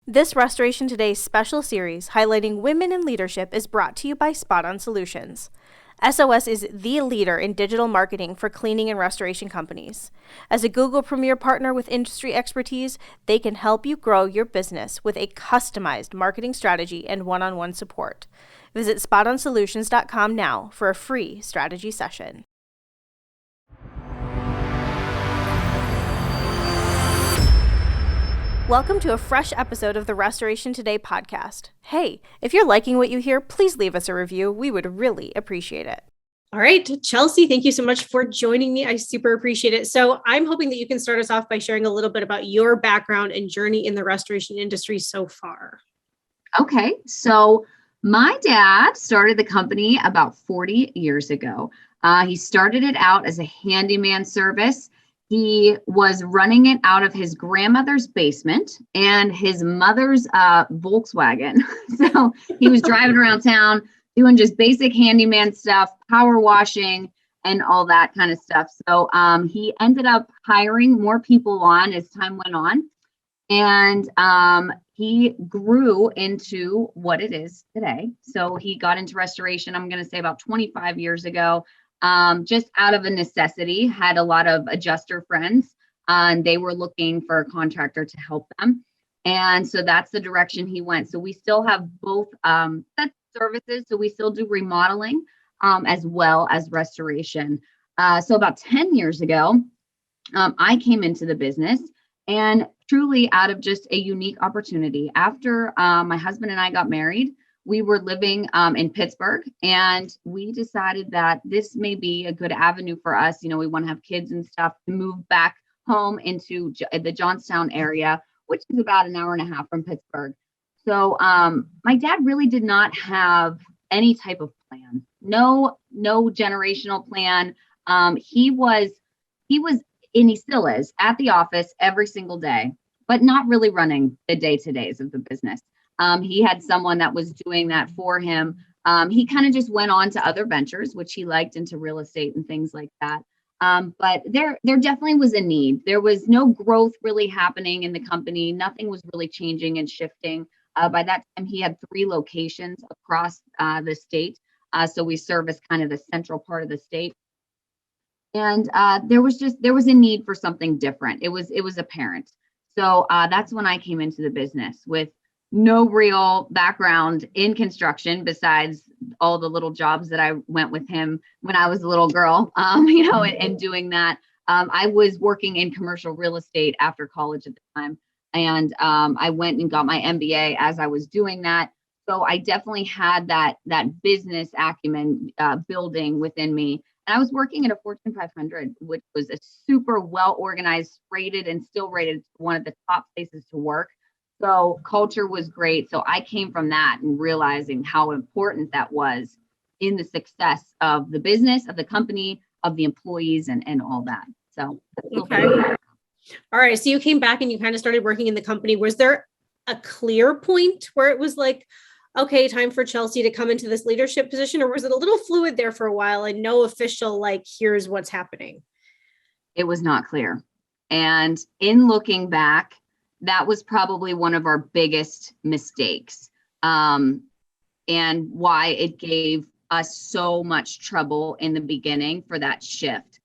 This Restoration Today special series highlighting women in leadership is brought to you by Spot On Solutions. SOS is the leader in digital marketing for cleaning and restoration companies. As a Google Premier partner with industry expertise, they can help you grow your business with a customized marketing strategy and one-on-one support. Visit spotonsolutions.com now for a free strategy session. Welcome to a fresh episode of the Restoration Today podcast. Hey, if you're liking what you hear, please leave us a review. We would really appreciate it. All right, Chelsea, thank you so much for joining me. I super appreciate it. So I'm hoping that you can start us off by sharing a little bit about your background and journey in the restoration industry so far. Okay, so my dad started the company about 40 years ago. He started it out as a handyman service. He was running it out of his grandmother's basement and his mother's Volkswagen. So he was driving around town doing just basic handyman stuff, power washing, and all that kind of stuff. So he ended up hiring more people on as time went on. And he grew into what it is today. So he got into restoration, I'm going to say about 25 years ago. Just out of a necessity, had a lot of adjuster friends, and they were looking for a contractor to help them. And so that's the direction he went. So we still have both sets of services. So we still do remodeling as well as restoration. So about 10 years ago, I came into the business, and truly out of just a unique opportunity. After my husband and I got married, we were living in Pittsburgh, and we decided that this may be a good avenue for us. You know, we want to have kids and stuff to move back home into the Johnstown area, which is about an hour and a half from Pittsburgh. So my dad really did not have any type of plan, no generational plan. He was, and he still is at the office every single day, but not really running the day-to-days of the business. He had someone that was doing that for him. He kind of just went on to other ventures, which he liked, into real estate and things like that. But there definitely was a need. There was no growth really happening in the company. Nothing was really changing and shifting. By that time, he had 3 locations across the state. So we service kind of the central part of the state. And there was a need for something different. It was apparent. So that's when I came into the business with no real background in construction besides all the little jobs that I went with him when I was a little girl, and doing that. I was working in commercial real estate after college at the time. And I went and got my MBA as I was doing that. So I definitely had that business acumen building within me. And I was working at a Fortune 500, which was a super well organized, rated, and still rated one of the top places to work. So culture was great. So I came from that and realizing how important that was in the success of the business, of the company, of the employees, and all that. So okay. All right. So you came back and you kind of started working in the company. Was there a clear point where it was like, okay, time for Chelsea to come into this leadership position, or was it a little fluid there for a while and no official, like, here's what's happening? It was not clear. And in looking back, that was probably one of our biggest mistakes, and why it gave us so much trouble in the beginning for that shift.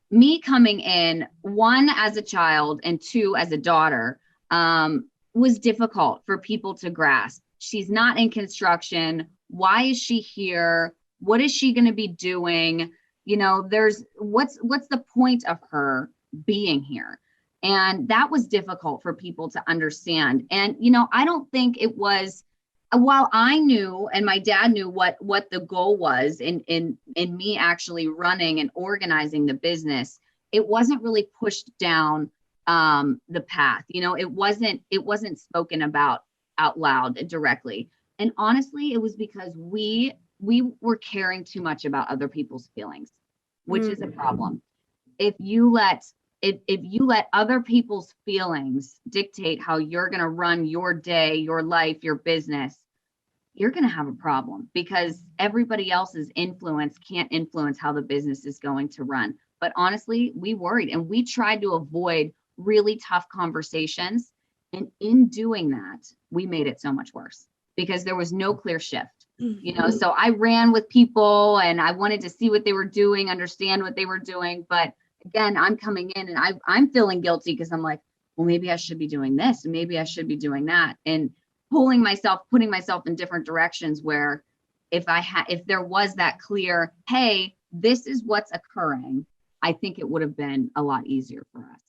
Me coming in, 1, as a child, and 2, as a daughter, was difficult for people to grasp. She's not in construction. Why is she here? What is she going to be doing? You know, what's the point of her being here? And that was difficult for people to understand. And, I don't think it was, while I knew, and my dad knew what the goal was in me actually running and organizing the business, it wasn't really pushed down the path. It wasn't spoken about out loud directly. And honestly, it was because we were caring too much about other people's feelings, which is a problem. If you let other people's feelings dictate how you're going to run your day, your life, your business, you're going to have a problem, because everybody else's influence can't influence how the business is going to run. But honestly, we worried, and we tried to avoid really tough conversations And in doing that, we made it so much worse because there was no clear shift. So I ran with people and I wanted to see what they were doing, understand what they were doing. But again, I'm coming in and I'm feeling guilty because I'm like, well, maybe I should be doing this and maybe I should be doing that. And putting myself in different directions where if there was that clear, hey, this is what's occurring, I think it would have been a lot easier for us.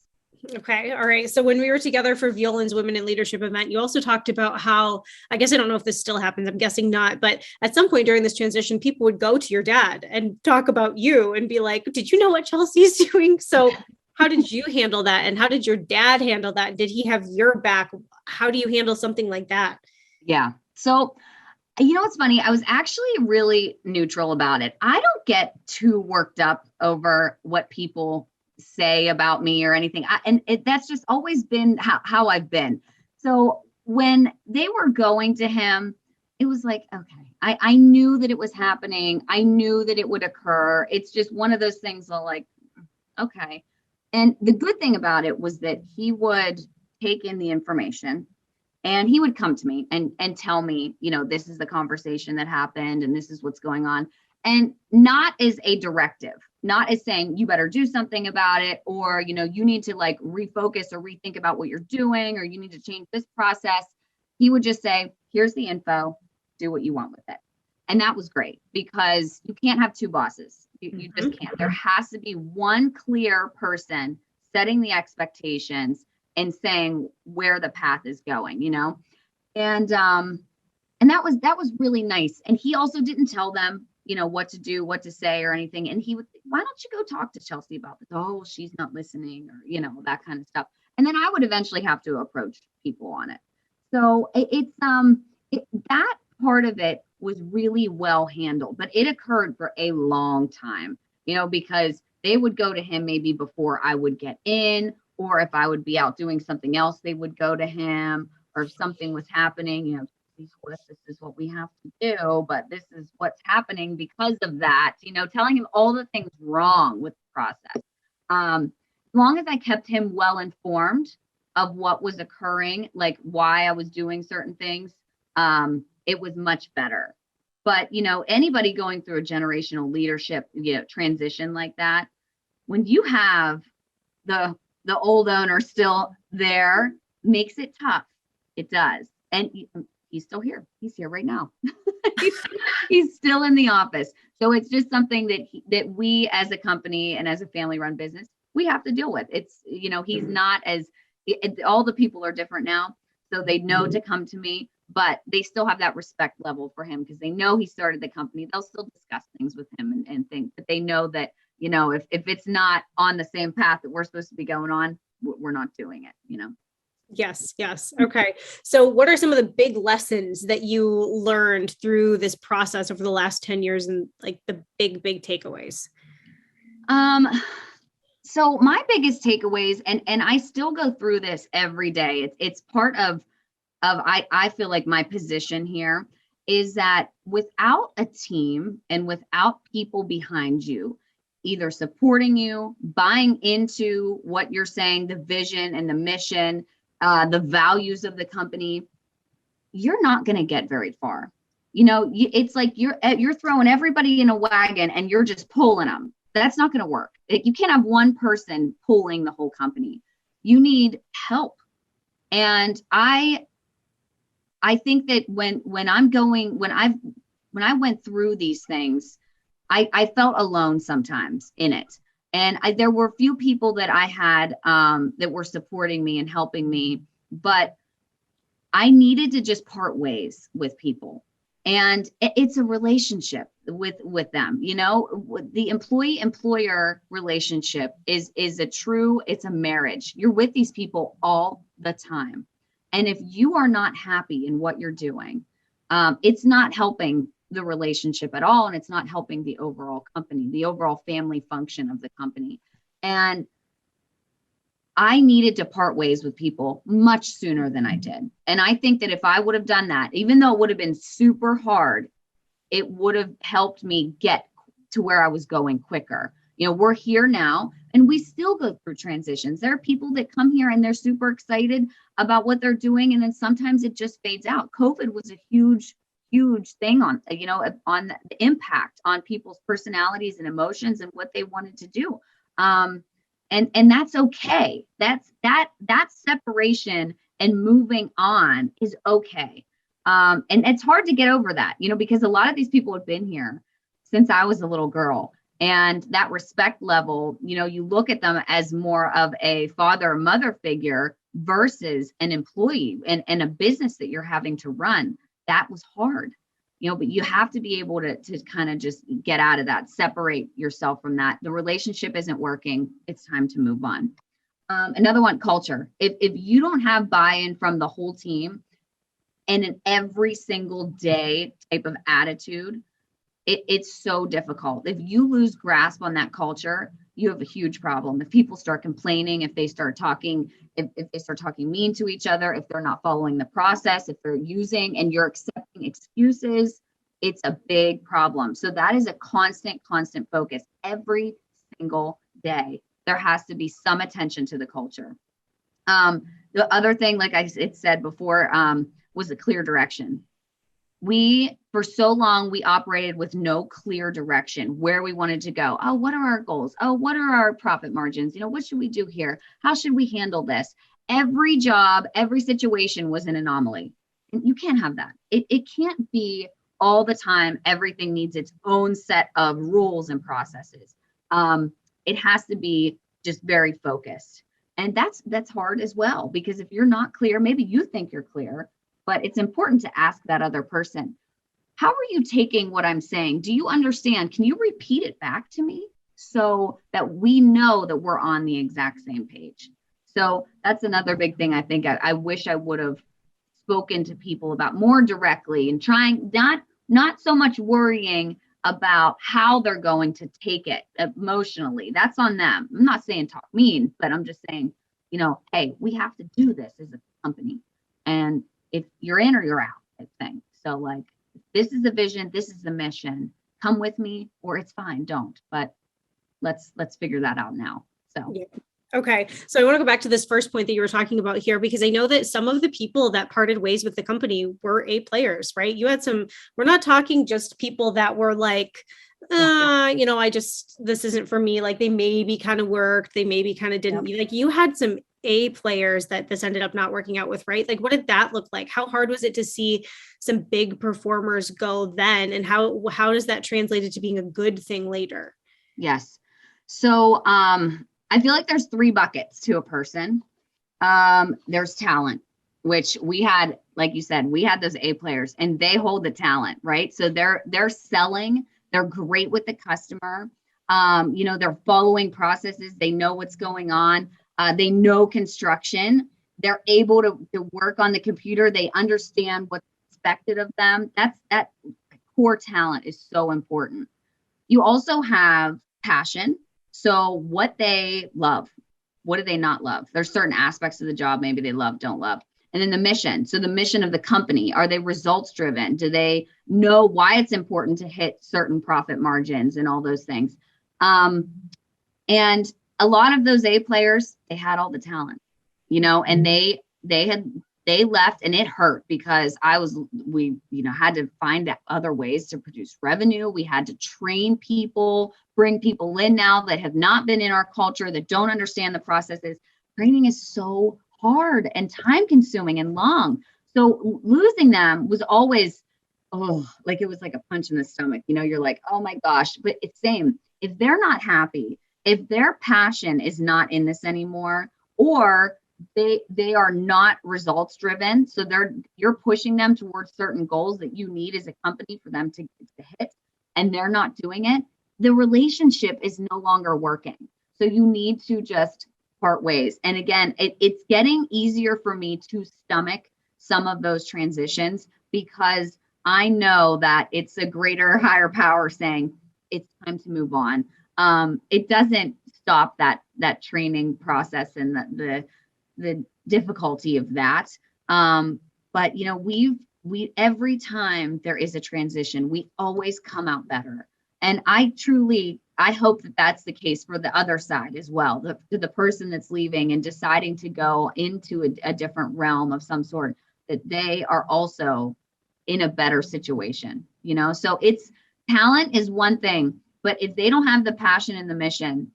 Okay. All right. So when we were together for Violin's Women in Leadership event, you also talked about how, I guess I don't know if this still happens, I'm guessing not, but at some point during this transition, people would go to your dad and talk about you and be like, did you know what Chelsea's doing? So how did you handle that? And how did your dad handle that? Did he have your back? How do you handle something like that? Yeah. So, what's funny? I was actually really neutral about it. I don't get too worked up over what people say about me or anything. That's just always been how I've been. So when they were going to him, it was like, okay, I knew that it was happening. I knew that it would occur. It's just one of those things that like, okay. And the good thing about it was that he would take in the information and he would come to me and tell me, this is the conversation that happened and this is what's going on. And not as a directive, not as saying you better do something about it, or, you need to like refocus or rethink about what you're doing, or you need to change this process. He would just say, here's the info, do what you want with it. And that was great because you can't have two bosses. You just can't. There has to be one clear person setting the expectations and saying where the path is going, and that was really nice. And he also didn't tell them, what to do, what to say or anything. And he would, why don't you go talk to Chelsea about this? Oh, she's not listening, or, that kind of stuff. And then I would eventually have to approach people on it. So that part of it was really well handled, but it occurred for a long time, because they would go to him maybe before I would get in, or if I would be out doing something else, they would go to him, or if something was happening, this is what we have to do, but this is what's happening because of that, telling him all the things wrong with the process. As long as I kept him well informed of what was occurring, like why I was doing certain things, it was much better. But, anybody going through a generational leadership, transition like that, when you have the old owner still there, makes it tough. It does. And he's still here. He's here right now. he's still in the office. So it's just something that we as a company and as a family run business, we have to deal with. It's, he's not all the people are different now. So they know to come to me, but they still have that respect level for him because they know he started the company. They'll still discuss things with him and think, but they know that, if it's not on the same path that we're supposed to be going on, we're not doing it, Yes. Okay. So what are some of the big lessons that you learned through this process over the last 10 years and like the big takeaways? So my biggest takeaways, and I still go through this every day. It's part of I feel like my position here is that without a team and without people behind you, either supporting you, buying into what you're saying, the vision and the mission, the values of the company, you're not going to get very far. It's like you're throwing everybody in a wagon and you're just pulling them. That's not going to work. You can't have one person pulling the whole company. You need help. And I think that when I went through these things, I felt alone sometimes in it. And there were few people that I had that were supporting me and helping me, but I needed to just part ways with people. And it's a relationship with them. The employee-employer relationship is it's a marriage. You're with these people all the time. And if you are not happy in what you're doing, it's not helping the relationship at all. And it's not helping the overall company, the overall family function of the company. And I needed to part ways with people much sooner than I did. And I think that if I would have done that, even though it would have been super hard, it would have helped me get to where I was going quicker. We're here now. And we still go through transitions. There are people that come here and they're super excited about what they're doing. And then sometimes it just fades out. COVID was a huge thing on, on the impact on people's personalities and emotions and what they wanted to do. And that's okay. That separation and moving on is okay. And it's hard to get over that, because a lot of these people have been here since I was a little girl. And that respect level, you look at them as more of a father or mother figure versus an employee and a business that you're having to run. That was hard, but you have to be able to kind of just get out of that, separate yourself from that. The relationship isn't working. It's time to move on. Another one, culture. If you don't have buy-in from the whole team and an every single day type of attitude, it's so difficult. If you lose grasp on that culture, you have a huge problem. If people start complaining, if they start talking, if they start talking mean to each other, if they're not following the process, if they're using and you're accepting excuses, it's a big problem. So that is a constant focus every single day. There has to be some attention to the culture. The other thing, like I said before, was a clear direction. For so long, we operated with no clear direction where we wanted to go. Oh, what are our goals? Oh, what are our profit margins? What should we do here? How should we handle this? Every job, every situation was an anomaly. And you can't have that. It can't be all the time. Everything needs its own set of rules and processes. It has to be just very focused. And that's hard as well, because if you're not clear, maybe you think you're clear, but it's important to ask that other person, how are you taking what I'm saying? Do you understand? Can you repeat it back to me so that we know that we're on the exact same page? So that's another big thing. I think I wish I would have spoken to people about more directly and trying not so much worrying about how they're going to take it emotionally. That's on them. I'm not saying talk mean, but I'm just saying, hey, we have to do this as a company. And if you're in or you're out, type thing. So like, this is the vision, this is the mission. Come with me, or it's fine, don't. But let's figure that out now. So yeah. Okay. So I want to go back to this first point that you were talking about here, because I know that some of the people that parted ways with the company were A players, right? You had we're not talking just people that were like, this isn't for me. Like they maybe kind of worked, they maybe kind of didn't. Yep. Like you had some A players that this ended up not working out with, right? Like what did that look like? How hard was it to see some big performers go then? And how does that translate into being a good thing later? Yes. So I feel like there's 3 buckets to a person. There's talent, which we had, like you said, we had those A players and they hold the talent, right? So they're selling, they're great with the customer. They're following processes. They know what's going on. They know construction. They're able to work on the computer. They understand what's expected of them. That core talent is so important. You also have passion. So what they love, what do they not love? There's certain aspects of the job maybe they love, don't love. And then the mission. So the mission of the company, are they results driven? Do they know why it's important to hit certain profit margins and all those things? And a lot of those A players, they had all the talent, and they left, and it hurt because we had to find other ways to produce revenue. We had to train people, bring people in now that have not been in our culture, that don't understand the processes. Training is so hard and time consuming and long. So losing them was always, like it was like a punch in the stomach. You're like, oh my gosh, but it's same. If they're not happy, if their passion is not in this anymore, or they are not results driven, so you're pushing them towards certain goals that you need as a company for them to hit, and they're not doing it, the relationship is no longer working. So you need to just part ways. And again, it's getting easier for me to stomach some of those transitions, because I know that it's a greater, higher power saying it's time to move on. It doesn't stop that training process and the difficulty of that. But we every time there is a transition, we always come out better. And I truly I hope that that's the case for the other side as well, the person that's leaving and deciding to go into a different realm of some sort, that they are also in a better situation, you know? So it's, talent is one thing, but if they don't have the passion and the mission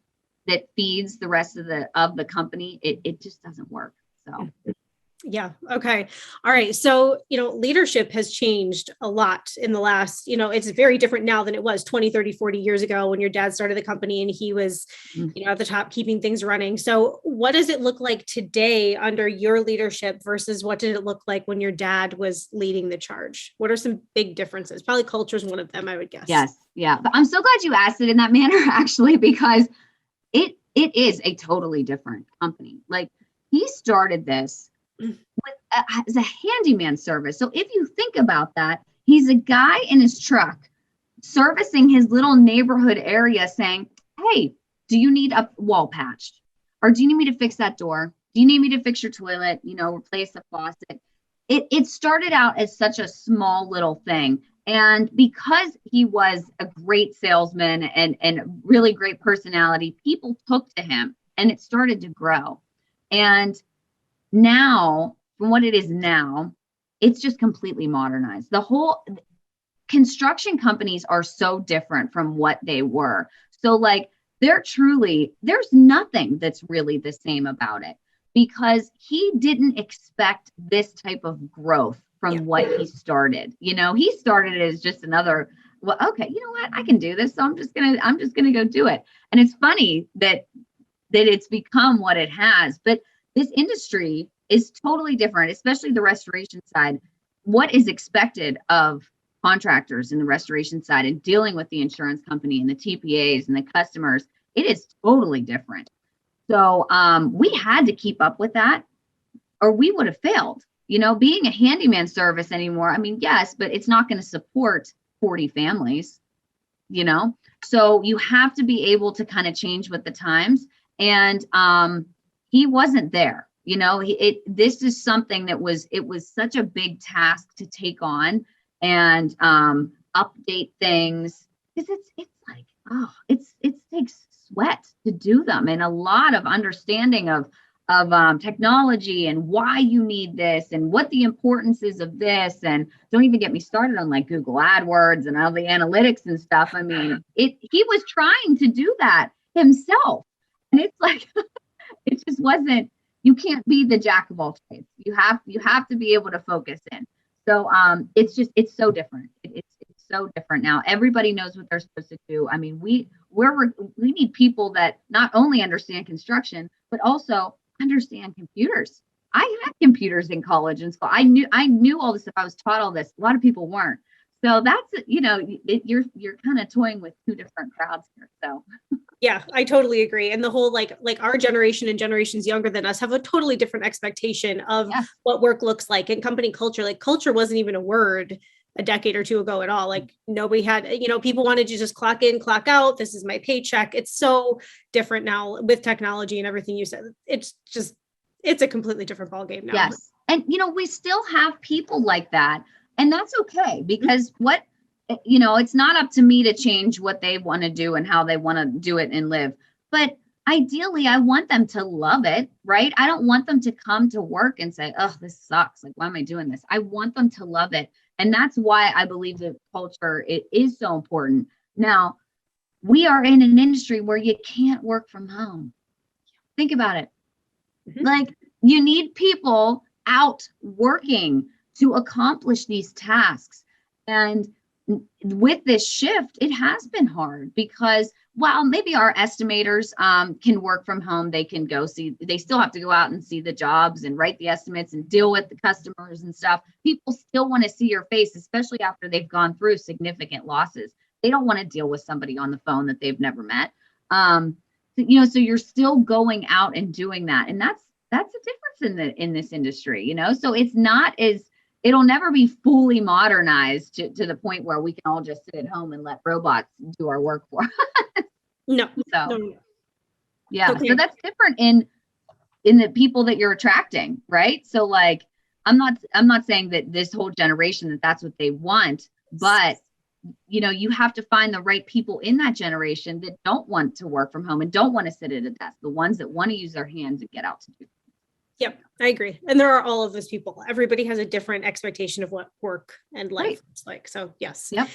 that feeds the rest of the company, it just doesn't work. So Yeah. Okay. All right. So, leadership has changed a lot in the last, it's very different now than it was 20, 30, 40 years ago when your dad started the company and he was, at the top, keeping things running. So what does it look like today under your leadership versus what did it look like when your dad was leading the charge? What are some big differences? Probably culture is one of them, I would guess. Yes. Yeah. But I'm so glad you asked it in that manner, actually, because it is a totally different company. Like, he started this as a handyman service. So if you think about that, he's a guy in his truck servicing his little neighborhood area saying, hey, do you need a wall patched? Or do you need me to fix that door? Do you need me to fix your toilet? Replace the faucet. It started out as such a small little thing. And because he was a great salesman and really great personality, people took to him and it started to grow. And now, from what it is now, it's just completely modernized. The whole construction companies are so different from what they were. So like, there's nothing that's really the same about it, because he didn't expect this type of growth from what he started. He started it as just another, well, okay, you know what, I can do this. So I'm just gonna go do it. And it's funny that it's become what it has, but this industry is totally different, especially the restoration side. What is expected of contractors in the restoration side and dealing with the insurance company and the TPAs and the customers, it is totally different. So we had to keep up with that or we would have failed. Being a handyman service anymore, I mean, yes, but it's not going to support 40 families, So you have to be able to kind of change with the times. And he wasn't there. This is something that was such a big task to take on and update things, because it's like, it takes sweat to do them, and a lot of understanding of technology and why you need this and what the importance is of this. And don't even get me started on like Google AdWords and all the analytics and stuff. I mean, he was trying to do that himself, and it's like it just wasn't. You can't be the jack of all trades. You have to be able to focus in. So it's so different. It's so different now. Everybody knows what they're supposed to do. I mean, we need people that not only understand construction, but also understand computers. I had computers in college and school. I knew all this stuff. I was taught all this. A lot of people weren't. So that's, you're kind of toying with two different crowds here. So yeah, I totally agree. And the whole like our generation and generations younger than us have a totally different expectation of what work looks like, and company culture. Like, culture wasn't even a word a decade or two ago at all. Like, nobody had, people wanted to just clock in, clock out. This is my paycheck. It's so different now with technology and everything you said. It's a completely different ballgame now. Yes. And, we still have people like that, and that's okay, because it's not up to me to change what they want to do and how they want to do it and live. But ideally, I want them to love it, right? I don't want them to come to work and say, oh, this sucks. Like, why am I doing this? I want them to love it. And that's why I believe that culture, it is so important. Now, we are in an industry where you can't work from home. Think about it. Mm-hmm. Like, you need people out working to accomplish these tasks. And with this shift, it has been hard, because while maybe our estimators can work from home, they still have to go out and see the jobs and write the estimates and deal with the customers and stuff. People still want to see your face, especially after they've gone through significant losses. They don't want to deal with somebody on the phone that they've never met. So you're still going out and doing that. And that's a difference in this industry, so it's not it'll never be fully modernized to the point where we can all just sit at home and let robots do our work for us. No. Yeah. Okay. So that's different in the people that you're attracting, right? So like, I'm not saying that this whole generation, that's what they want, but you have to find the right people in that generation that don't want to work from home and don't want to sit at a desk, the ones that want to use their hands and get out to do. Yep, I agree. And there are all of those people. Everybody has a different expectation of what work and life looks like. So yes. Yep.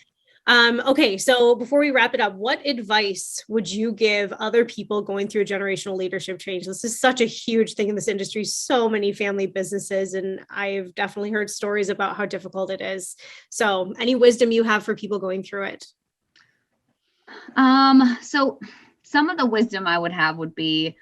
Okay, so before we wrap it up, what advice would you give other people going through a generational leadership change? This is such a huge thing in this industry, so many family businesses, and I've definitely heard stories about how difficult it is. So any wisdom you have for people going through it? So some of the wisdom I would have would be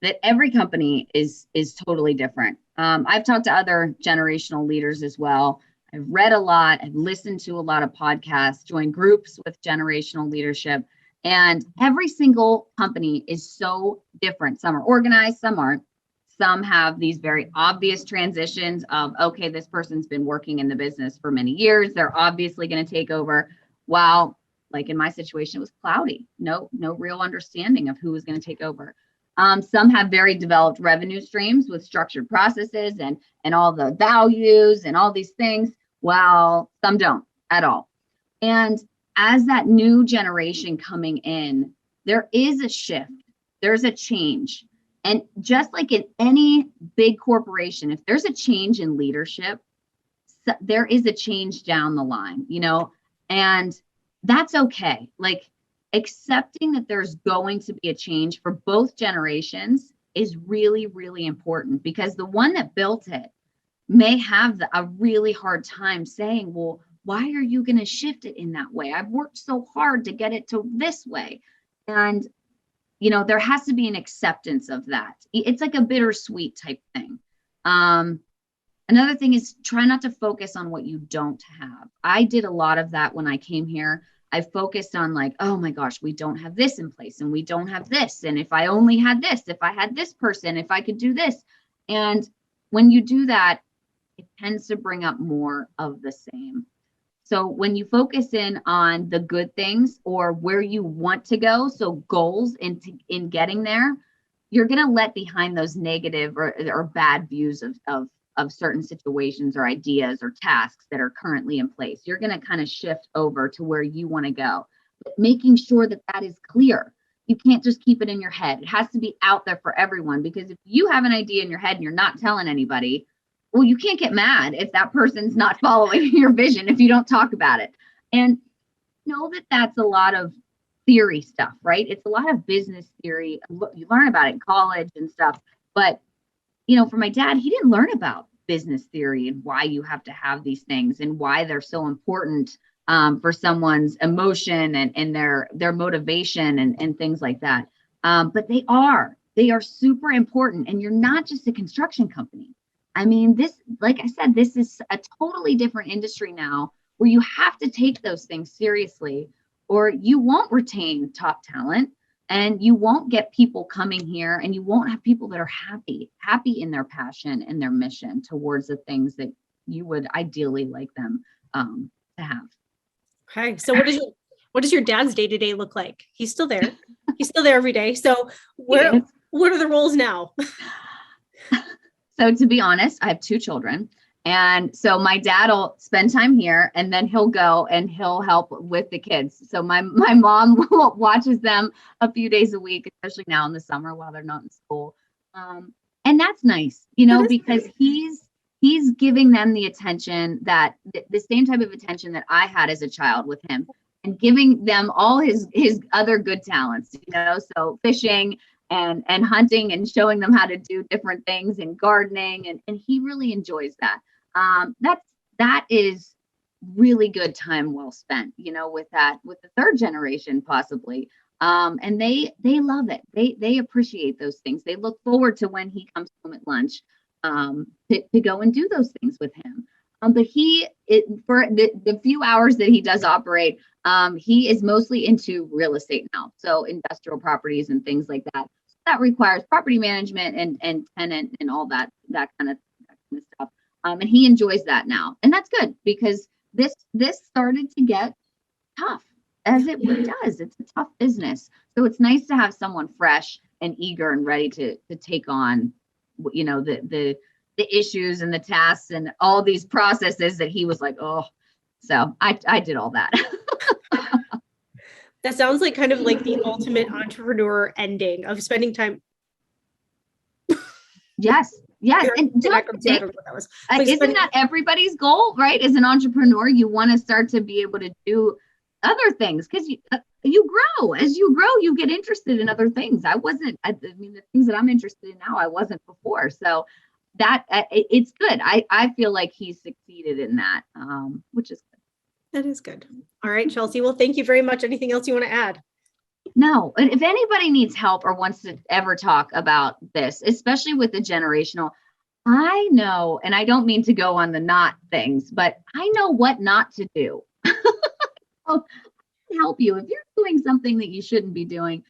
that every company is totally different. I've talked to other generational leaders as well. I've read a lot, I've listened to a lot of podcasts, joined groups with generational leadership, and every single company is so different. Some are organized, some aren't. Some have these very obvious transitions of, okay, this person's been working in the business for many years. They're obviously going to take over. While, like in my situation, it was cloudy. No real understanding of who was going to take over. Some have very developed revenue streams with structured processes and all the values and all these things, while some don't at all. And as that new generation coming in, there is a shift, there's a change. And just like in any big corporation, if there's a change in leadership, there is a change down the line, and that's okay. Like, accepting that there's going to be a change for both generations is really, really important, because the one that built it may have a really hard time saying, well, why are you going to shift it in that way? I've worked so hard to get it to this way. And, there has to be an acceptance of that. It's like a bittersweet type thing. Another thing is try not to focus on what you don't have. I did a lot of that when I came here. I focused on like, oh my gosh, we don't have this in place and we don't have this. And if I only had this, if I had this person, if I could do this. And when you do that, it tends to bring up more of the same. So when you focus in on the good things or where you want to go, so goals in getting there, you're going to let behind those negative or bad views of certain situations or ideas or tasks that are currently in place. You're going to kind of shift over to where you want to go, but making sure that that is clear. You can't just keep it in your head. It has to be out there for everyone, because if you have an idea in your head and you're not telling anybody, well, you can't get mad if that person's not following your vision, if you don't talk about it. And know that that's a lot of theory stuff, right? It's a lot of business theory. You learn about it in college and stuff. But, for my dad, he didn't learn about business theory and why you have to have these things and why they're so important for someone's emotion and their motivation and things like that. But they are super important. And you're not just a construction company. I mean, this, like I said, this is a totally different industry now where you have to take those things seriously, or you won't retain top talent and you won't get people coming here, and you won't have people that are happy in their passion and their mission towards the things that you would ideally like them to have. Okay. So what does your dad's day-to-day look like? He's still there. He's still there every day. So what are the roles now? So to be honest, I have 2 children. And so my dad will spend time here, and then he'll go and he'll help with the kids. So my mom watches them a few days a week, especially now in the summer while they're not in school. And that's nice, because he's giving them the attention that the same type of attention that I had as a child with him, and giving them all his other good talents, so fishing and hunting and showing them how to do different things and gardening. And he really enjoys that. That is really good time well spent, with the third generation, possibly. And they love it. They appreciate those things. They look forward to when he comes home at lunch, to go and do those things with him. But for the few hours that he does operate, he is mostly into real estate now. So industrial properties and things like that. That requires property management and tenant and all that kind of stuff. And he enjoys that now. And that's good, because this started to get tough, as it does. It's a tough business. So it's nice to have someone fresh and eager and ready to take on, the issues and the tasks and all these processes that he was like, oh. So I did all that. That sounds like kind of like the ultimate entrepreneur ending of spending time. Yes. And I don't know what that was. isn't that everybody's goal, right? As an entrepreneur, you want to start to be able to do other things because you grow. As you grow, you get interested in other things. I mean, the things that I'm interested in now, I wasn't before. So that it's good. I feel like he's succeeded in that, which is good. That is good. All right, Chelsea. Well, thank you very much. Anything else you want to add? No, if anybody needs help or wants to ever talk about this, especially with the generational, I know, and I don't mean to go on the not things, but I know what not to do. I'll help you. If you're doing something that you shouldn't be doing,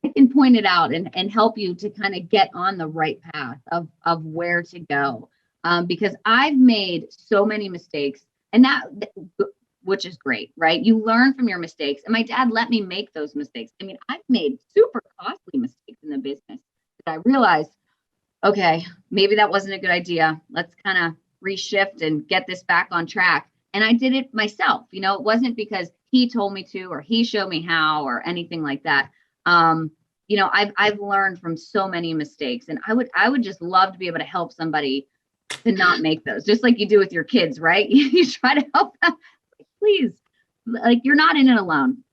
I can point it out and help you to kind of get on the right path of where to go. Because I've made so many mistakes, and which is great, right? You learn from your mistakes. And my dad let me make those mistakes. I mean, I've made super costly mistakes in the business that I realized, okay, maybe that wasn't a good idea. Let's kind of reshift and get this back on track. And I did it myself. You know, it wasn't because he told me to, or he showed me how, or anything like that. You know, I've learned from so many mistakes, and I would just love to be able to help somebody to not make those, just like you do with your kids, right? You try to help them. Please, like, you're not in it alone.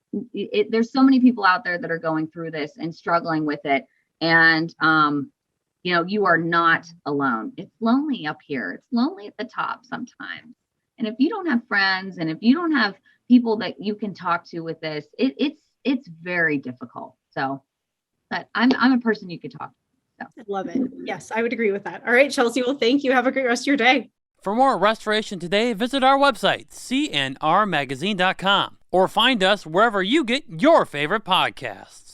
There's so many people out there that are going through this and struggling with it. And, you know, you are not alone. It's lonely up here. It's lonely at the top sometimes. And if you don't have friends, and if you don't have people that you can talk to with this, it's very difficult. So, but I'm a person you could talk to. So. I love it. Yes, I would agree with that. All right, Chelsea. Well, thank you. Have a great rest of your day. For more Restoration Today, visit our website, cnrmagazine.com, or find us wherever you get your favorite podcasts.